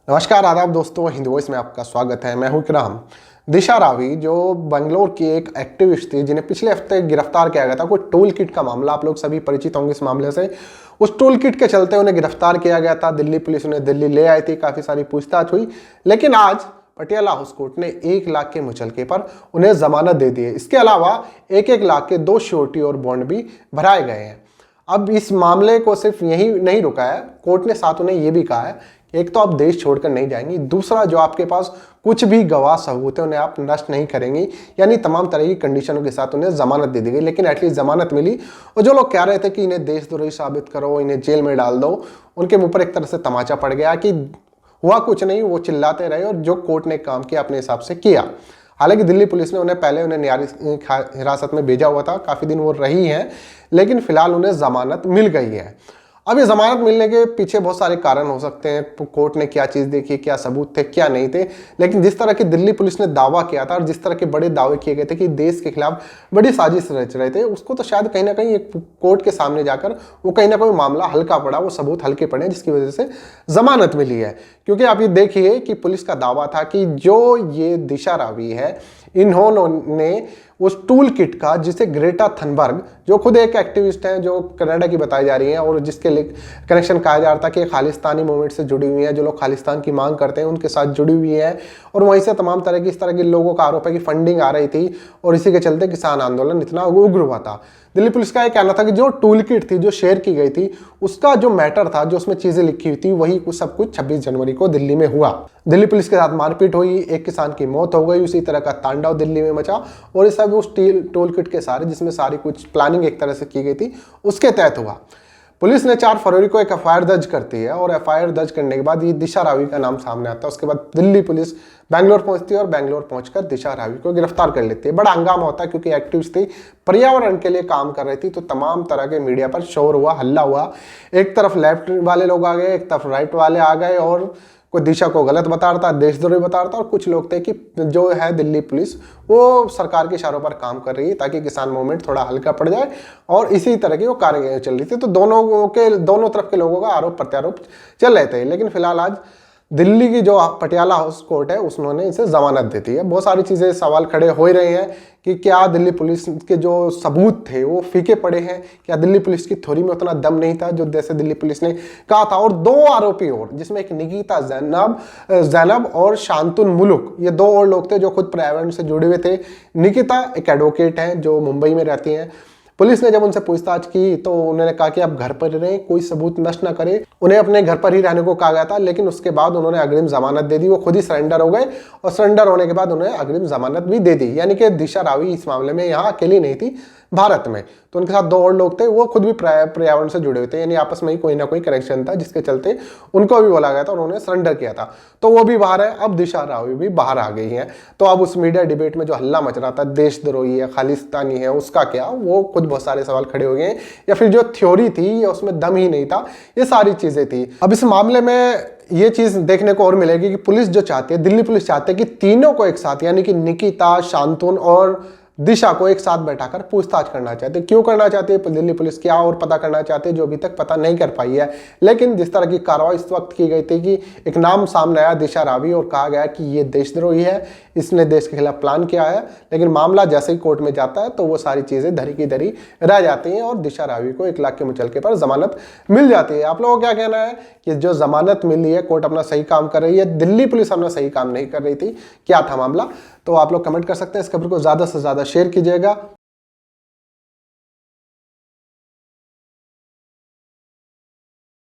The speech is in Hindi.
नमस्कार आदाब दोस्तों, हिंद वॉइस में आपका स्वागत है। मैं हूं किराम। दिशा रावी जो बंगलोर की एक एक्टिविस्ट थी जिन्हें पिछले हफ्ते गिरफ्तार किया गया था, कोई टूल किट का मामला, आप लोग सभी परिचित होंगे इस मामले से। उस टूल किट के चलते उन्हें गिरफ्तार किया गया था। दिल्ली पुलिस उन्हें दिल्ली ले आई थी, काफी सारी पूछताछ हुई, लेकिन आज पटियाला हाउस कोर्ट ने 1 लाख के मुचलके पर उन्हें जमानत दे दी है। इसके अलावा 1-1 लाख के 2 श्योरिटी और बॉन्ड भी भराए गए हैं। अब इस मामले को सिर्फ यही नहीं रुका है, कोर्ट ने साथ उन्हें यह भी कहा है कि एक तो आप देश छोड़कर नहीं जाएंगी, दूसरा जो आपके पास कुछ भी गवाह सबूत है उन्हें आप नष्ट नहीं करेंगी। यानी तमाम तरह की कंडीशनों के साथ उन्हें जमानत दे दी गई, लेकिन एटलीस्ट जमानत मिली। और जो लोग कह रहे थे कि इन्हें देशद्रोही साबित करो, इन्हें जेल में डाल दो, उनके मुंह पर एक तरह से तमाचा पड़ गया कि हुआ कुछ नहीं, वो चिल्लाते रहे और जो कोर्ट ने काम किया अपने हिसाब से किया। हालांकि दिल्ली पुलिस ने उन्हें न्यायिक हिरासत में भेजा हुआ था, काफी दिन वो रही हैं, लेकिन फिलहाल उन्हें जमानत मिल गई है। अब ये जमानत मिलने के पीछे बहुत सारे कारण हो सकते हैं, कोर्ट ने क्या चीज देखी, क्या सबूत थे, क्या नहीं थे। लेकिन जिस तरह की दिल्ली पुलिस ने दावा किया था और जिस तरह के बड़े दावे किए गए थे कि देश के खिलाफ बड़ी साजिश रच रहे थे, उसको तो शायद कहीं ना कहीं एक कोर्ट के सामने जाकर वो कहीं ना कहीं मामला हल्का पड़ा, वो सबूत हल्के पड़े, जिसकी वजह से जमानत मिली है। क्योंकि आप ये देखिए कि पुलिस का दावा था कि जो ये दिशा रावी है, इन्होंने उस टूल किट का, जिसे ग्रेटा थनबर्ग, जो खुद एक एक्टिविस्ट हैं, जो कनाडा की बताई जा रही है और जिसके लिए कनेक्शन कहा जा रहा था कि खालिस्तानी मूवमेंट से जुड़ी हुई है, जो लोग खालिस्तान की मांग करते हैं उनके साथ जुड़ी हुई है, और वहीं से तमाम तरह की इस तरह के लोगों का आरोप है कि फंडिंग आ रही थी और इसी के चलते किसान आंदोलन इतना उग्र हुआ था। दिल्ली पुलिस का यह कहना था कि जो टूल किट थी, जो शेयर की गई थी, उसका जो मैटर था, जो उसमें चीजें लिखी हुई थी, वही सब कुछ 26 जनवरी को दिल्ली में हुआ। दिल्ली पुलिस के साथ मारपीट हुई, एक किसान की मौत हो गई, उसी तरह का तांडव दिल्ली में मचा, और ये सब उस टूल किट के सारे, जिसमें सारी कुछ प्लानिंग एक तरह से की गई थी, उसके तहत हुआ। पुलिस ने 4 फरवरी को एक एफआईआर दर्ज करती है और एफआईआर दर्ज करने के बाद ये दिशा रावी का नाम सामने आता है। उसके बाद दिल्ली पुलिस बैंगलोर पहुंचती है और बैंगलोर पहुंचकर दिशा रावी को गिरफ्तार कर लेती है। बड़ा हंगामा होता है क्योंकि एक्टिविस्ट थी, पर्यावरण के लिए काम कर रही थी, तो तमाम तरह के मीडिया पर शोर हुआ, हल्ला हुआ। एक तरफ लेफ्ट वाले लोग आ गए, एक तरफ राइट वाले आ गए, और कोई दिशा को गलत बता रहा था, देशद्रोही बता रहा था, और कुछ लोग थे कि जो है दिल्ली पुलिस वो सरकार के इशारों पर काम कर रही है ताकि किसान मूवमेंट थोड़ा हल्का पड़ जाए, और इसी तरह की वो कार्रवाई चल रही थी। तो दोनों तरफ के लोगों का आरोप प्रत्यारोप चल रहे थे। लेकिन फिलहाल आज दिल्ली की जो पटियाला हाउस कोर्ट है, उसने इसे जमानत दे दी है। बहुत सारी चीजें, सवाल खड़े हो ही रहे हैं कि क्या दिल्ली पुलिस के जो सबूत थे वो फीके पड़े हैं, क्या दिल्ली पुलिस की थ्योरी में उतना दम नहीं था जो जैसे दिल्ली पुलिस ने कहा था। और 2 आरोपी और, जिसमें एक निकिता जैनब और शांतुन मुलुक, ये 2 और लोग थे जो खुद पर्यावरण से जुड़े हुए थे। निकिता एक एडवोकेट हैं जो मुंबई में रहती हैं। पुलिस ने जब उनसे पूछताछ की तो उन्होंने कहा कि आप घर पर रहें, कोई सबूत नष्ट ना करें। उन्हें अपने घर पर ही रहने को कहा गया था, लेकिन उसके बाद उन्होंने अग्रिम जमानत दे दी। वो खुद ही सरेंडर हो गए और सरेंडर होने के बाद उन्हें अग्रिम जमानत भी दे दी। यानी कि दिशा रावी इस मामले में यहाँ अकेली नहीं थी भारत में, तो उनके साथ 2 और लोग थे, वो खुद भी पर्यावरण से जुड़े हुए थे, यानी आपस में ही कोई ना कोई कनेक्शन था, जिसके चलते उनको भी बोला गया था और उन्होंने सरेंडर किया था। तो वो भी बाहर है, अब दिशा रावी भी बाहर आ गई हैं। तो अब उस मीडिया डिबेट में जो हल्ला मच रहा था, देशद्रोही है, खालिस्तानी है, उसका क्या, वो खुद बहुत सारे सवाल खड़े हो गए हैं। या फिर जो थ्योरी थी ये उसमें दम ही नहीं था, ये सारी चीजें थी। अब इस मामले में ये चीज देखने को और मिलेगी कि पुलिस जो चाहती है, दिल्ली पुलिस चाहती है कि तीनों को एक साथ, यानी कि निकिता, शांतुन और दिशा को एक साथ बैठाकर पूछताछ करना चाहते हैं। क्यों करना चाहते हैं दिल्ली पुलिस, क्या और पता करना चाहते हैं जो अभी तक पता नहीं कर पाई है। लेकिन जिस तरह की कार्रवाई इस वक्त की गई थी कि एक नाम सामने आया, दिशा रावी, और कहा गया कि ये देशद्रोही है, इसने देश के खिलाफ प्लान किया है, लेकिन मामला जैसे ही कोर्ट में जाता है तो वो सारी चीजें धरी की धरी रह जाती हैं और दिशा रावी को 1 लाख के मुचलके पर जमानत मिल जाती है। आप लोगों का क्या कहना है कि जो जमानत मिली है, कोर्ट अपना सही काम कर रही है, दिल्ली पुलिस अपना सही काम नहीं कर रही थी, क्या था मामला? तो आप लोग कमेंट कर सकते हैं। इस खबर को ज्यादा से ज्यादा शेयर कीजिएगा।